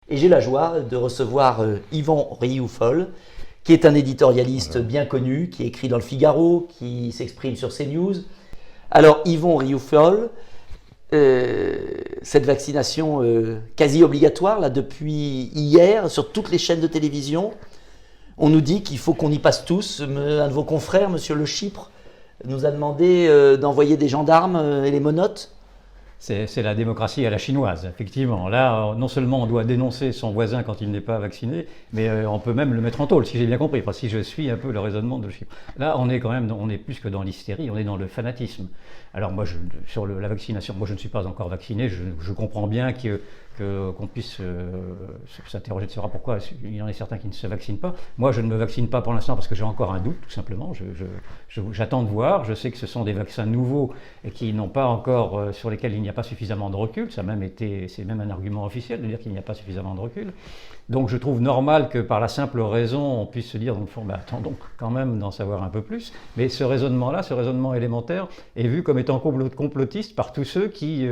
Et j'ai la joie de recevoir Yvan Rioufol, qui est un éditorialiste bien connu, qui écrit dans le Figaro, qui s'exprime sur CNews. Alors, Yvan Rioufol, cette vaccination quasi obligatoire, là, depuis hier, sur toutes les chaînes de télévision, on nous dit qu'il faut qu'on y passe tous. Un de vos confrères, monsieur Le Chypre, nous a demandé d'envoyer des gendarmes et les menottes. C'est la démocratie à la chinoise, effectivement. Là, non seulement on doit dénoncer son voisin quand il n'est pas vacciné, mais on peut même le mettre en tôle, si j'ai bien compris, parce que si je suis un peu le raisonnement de Le Chypre. Là, on est quand même, on est plus que dans l'hystérie, on est dans le fanatisme. Alors moi, sur la vaccination, moi je ne suis pas encore vacciné, je comprends bien qu'on puisse s'interroger de savoir pourquoi il y en a certains qui ne se vaccinent pas. Moi, je ne me vaccine pas pour l'instant parce que j'ai encore un doute, tout simplement. J'attends de voir. Je sais que ce sont des vaccins nouveaux et qui n'ont pas encore, sur lesquels il n'y a pas suffisamment de recul. C'est même un argument officiel de dire qu'il n'y a pas suffisamment de recul. Donc je trouve normal que par la simple raison, on puisse se dire, donc, attendons quand même d'en savoir un peu plus. Mais ce raisonnement-là, ce raisonnement élémentaire, est vu comme étant complotiste par tous ceux qui,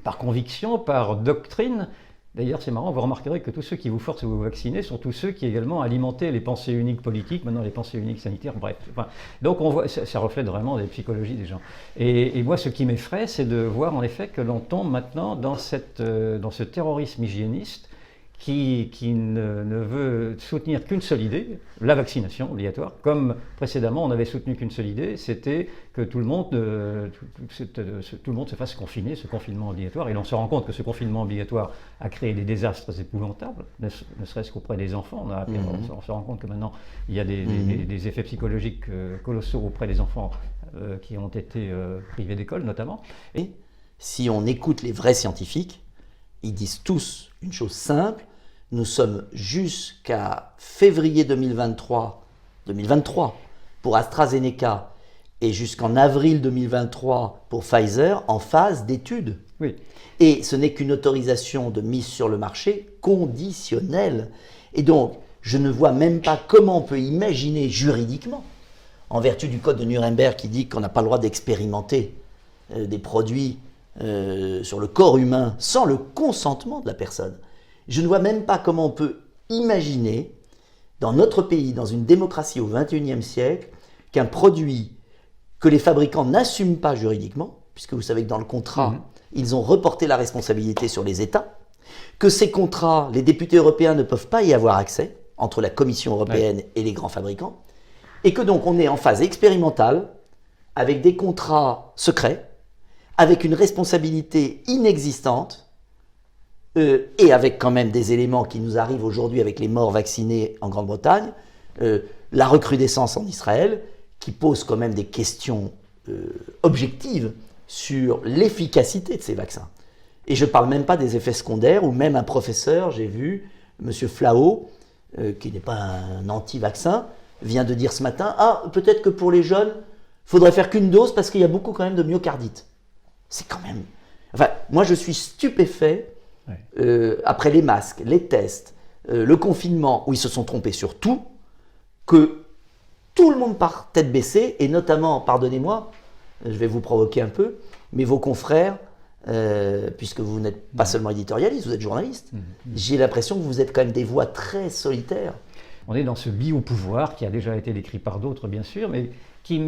par conviction, par doctrine. D'ailleurs, c'est marrant, vous remarquerez que tous ceux qui vous forcent à vous vacciner sont tous ceux qui également alimentaient les pensées uniques politiques, maintenant les pensées uniques sanitaires, bref. Enfin, donc on voit, ça reflète vraiment des psychologies des gens. Et moi, ce qui m'effraie, c'est de voir en effet que l'on tombe maintenant dans ce terrorisme hygiéniste qui ne veut soutenir qu'une seule idée, la vaccination obligatoire, comme précédemment on n'avait soutenu qu'une seule idée, c'était que tout le monde se fasse confiner, ce confinement obligatoire. Et l'on se rend compte que ce confinement obligatoire a créé des désastres épouvantables, ne serait-ce qu'auprès des enfants. On se rend compte que maintenant il y a des effets psychologiques colossaux auprès des enfants qui ont été privés d'école notamment. Et si on écoute les vrais scientifiques, ils disent tous une chose simple, nous sommes jusqu'à février 2023 pour AstraZeneca et jusqu'en avril 2023 pour Pfizer en phase d'étude. Oui. Et ce n'est qu'une autorisation de mise sur le marché conditionnelle. Et donc, je ne vois même pas comment on peut imaginer juridiquement, en vertu du code de Nuremberg qui dit qu'on n'a pas le droit d'expérimenter des produits sur le corps humain sans le consentement de la personne. Je ne vois même pas comment on peut imaginer, dans notre pays, dans une démocratie au XXIe siècle, qu'un produit que les fabricants n'assument pas juridiquement, puisque vous savez que dans le contrat, ils ont reporté la responsabilité sur les États, que ces contrats, les députés européens ne peuvent pas y avoir accès, entre la Commission européenne et les grands fabricants, et que donc on est en phase expérimentale, avec des contrats secrets, avec une responsabilité inexistante et avec quand même des éléments qui nous arrivent aujourd'hui avec les morts vaccinés en Grande-Bretagne, la recrudescence en Israël, qui pose quand même des questions objectives sur l'efficacité de ces vaccins. Et je ne parle même pas des effets secondaires, où même un professeur, j'ai vu, M. Flao, qui n'est pas un anti-vaccin, vient de dire ce matin, peut-être que pour les jeunes, il faudrait faire qu'une dose parce qu'il y a beaucoup quand même de myocardite. C'est quand même... Enfin, moi je suis stupéfait, après les masques, les tests, le confinement, où ils se sont trompés sur tout, que tout le monde part tête baissée, et notamment, pardonnez-moi, je vais vous provoquer un peu, mais vos confrères, puisque vous n'êtes pas seulement éditorialiste, vous êtes journaliste, j'ai l'impression que vous êtes quand même des voix très solitaires. On est dans ce bio-pouvoir qui a déjà été décrit par d'autres, bien sûr, mais qui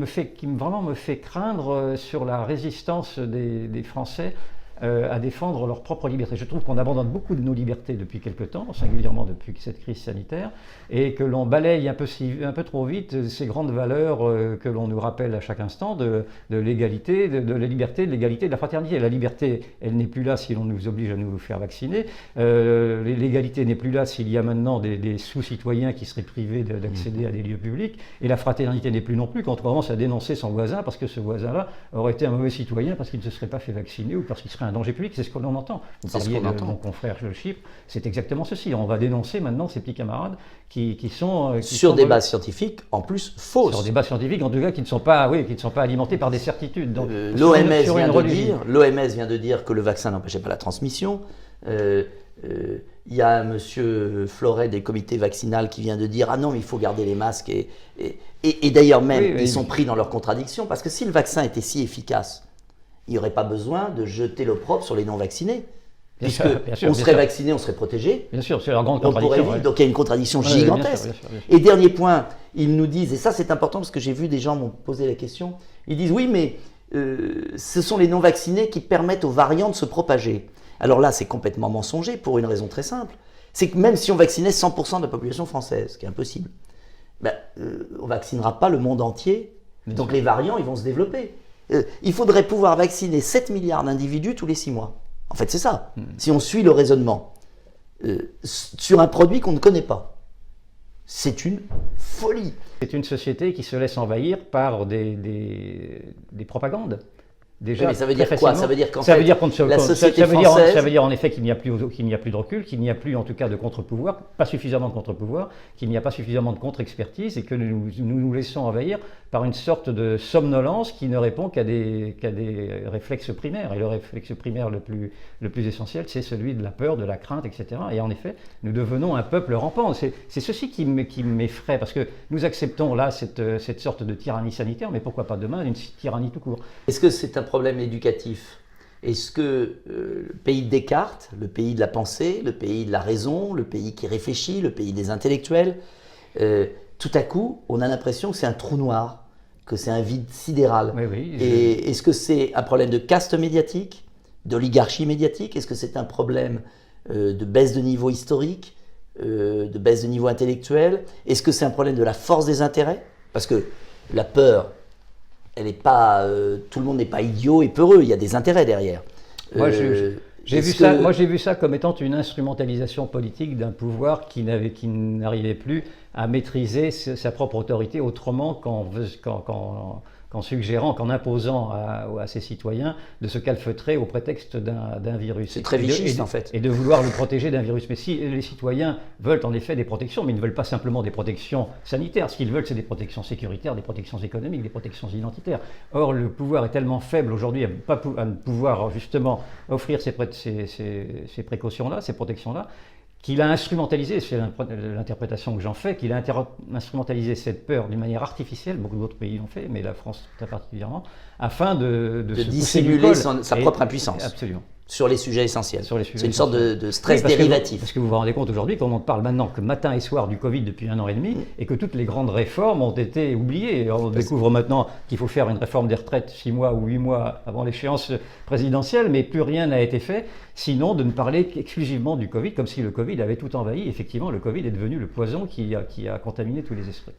vraiment me fait craindre sur la résistance des Français à défendre leur propre liberté. Je trouve qu'on abandonne beaucoup de nos libertés depuis quelque temps, singulièrement depuis cette crise sanitaire, et que l'on balaye un peu trop vite ces grandes valeurs que l'on nous rappelle à chaque instant de l'égalité, de la liberté, de l'égalité, de la fraternité. La liberté, elle n'est plus là si l'on nous oblige à nous faire vacciner. L'égalité n'est plus là s'il y a maintenant des sous-citoyens qui seraient privés d'accéder à des lieux publics. Et la fraternité n'est plus non plus quand on commence à dénoncer son voisin parce que ce voisin-là aurait été un mauvais citoyen parce qu'il ne se serait pas fait vacciner ou parce qu'il serait un danger public. C'est ce que l'on entend. Vous parliez de mon confrère Le Chypre, c'est exactement ceci. On va dénoncer maintenant ces petits camarades qui sont... sur des bases scientifiques, en plus, fausses. Sur des bases scientifiques, en tout cas, qui ne sont pas alimentées par des certitudes. L'OMS vient de dire que le vaccin n'empêchait pas la transmission. Il y a un monsieur Floret des comités vaccinales qui vient de dire « Ah non, mais il faut garder les masques ». Et d'ailleurs même, ils sont pris dans leur contradiction, parce que si le vaccin était si efficace, il n'y aurait pas besoin de jeter l'opprobre sur les non-vaccinés. puisque bien sûr, on bien serait sûr. vacciné, on serait protégé. Bien sûr, c'est la grande On pourrait contradiction. vivre, Ouais. donc il y a une contradiction Ouais, bien sûr, gigantesque. bien sûr, bien sûr. Et dernier point, ils nous disent, et ça c'est important parce que j'ai vu des gens m'ont posé la question, ils disent oui mais ce sont les non-vaccinés qui permettent aux variants de se propager. Alors là c'est complètement mensonger pour une raison très simple, c'est que même si on vaccinait 100% de la population française, ce qui est impossible, ben, on ne vaccinera pas le monde entier, donc les variants ils vont se développer. Il faudrait pouvoir vacciner 7 milliards d'individus tous les 6 mois. En fait c'est ça, si on suit le raisonnement. Sur un produit qu'on ne connaît pas. C'est une folie. C'est une société qui se laisse envahir par des propagandes. Déjà, Oui, mais ça veut dire très quoi? facilement. Ça veut dire qu'en Ça fait, veut dire qu'on ne se- la qu'on- société ça veut dire, française- ça veut dire en effet qu'il n'y a plus de recul, qu'il n'y a plus en tout cas de contre-pouvoir, pas suffisamment de contre-pouvoir, qu'il n'y a pas suffisamment de contre-expertise et que nous laissons envahir par une sorte de somnolence qui ne répond qu'à des réflexes primaires. Et le réflexe primaire le plus essentiel, c'est celui de la peur, de la crainte, etc. Et en effet, nous devenons un peuple rampant. C'est ceci qui m'effraie, parce que nous acceptons là cette sorte de tyrannie sanitaire, mais pourquoi pas demain une tyrannie tout court? Est-ce que c'est un problème éducatif? Est-ce que le pays de Descartes, le pays de la pensée, le pays de la raison, le pays qui réfléchit, le pays des intellectuels, tout à coup, on a l'impression que c'est un trou noir, que c'est un vide sidéral. Oui, oui, Et est-ce que c'est un problème de caste médiatique, d'oligarchie médiatique? Est-ce que c'est un problème de baisse de niveau historique, de baisse de niveau intellectuel? Est-ce que c'est un problème de la force des intérêts? Parce que la peur, elle n'est pas, tout le monde n'est pas idiot et peureux, il y a des intérêts derrière. Moi, j'ai vu ça comme étant une instrumentalisation politique d'un pouvoir qui n'arrivait plus à maîtriser sa propre autorité autrement qu'en suggérant, qu'en imposant à ses citoyens de se calfeutrer au prétexte d'un virus. C'est très vichiste en fait. Et de vouloir le protéger d'un virus. Mais si les citoyens veulent en effet des protections, mais ils ne veulent pas simplement des protections sanitaires, ce qu'ils veulent c'est des protections sécuritaires, des protections économiques, des protections identitaires. Or le pouvoir est tellement faible aujourd'hui à ne pouvoir justement offrir ces précautions-là, ces protections-là, qu'il a instrumentalisé, c'est l'interprétation que j'en fais, qu'il a instrumentalisé cette peur d'une manière artificielle, beaucoup d'autres pays l'ont fait, mais la France très particulièrement, afin de se dissimuler sa propre impuissance. Absolument. Sur les sujets essentiels. C'est une sorte de stress oui, dérivatif. Parce que vous vous rendez compte aujourd'hui qu'on en parle maintenant que matin et soir du Covid depuis 1 an et demi et que toutes les grandes réformes ont été oubliées. On découvre maintenant qu'il faut faire une réforme des retraites 6 mois ou 8 mois avant l'échéance présidentielle, mais plus rien n'a été fait, sinon de ne parler qu'exclusivement du Covid, comme si le Covid avait tout envahi. Effectivement, le Covid est devenu le poison qui a contaminé tous les esprits.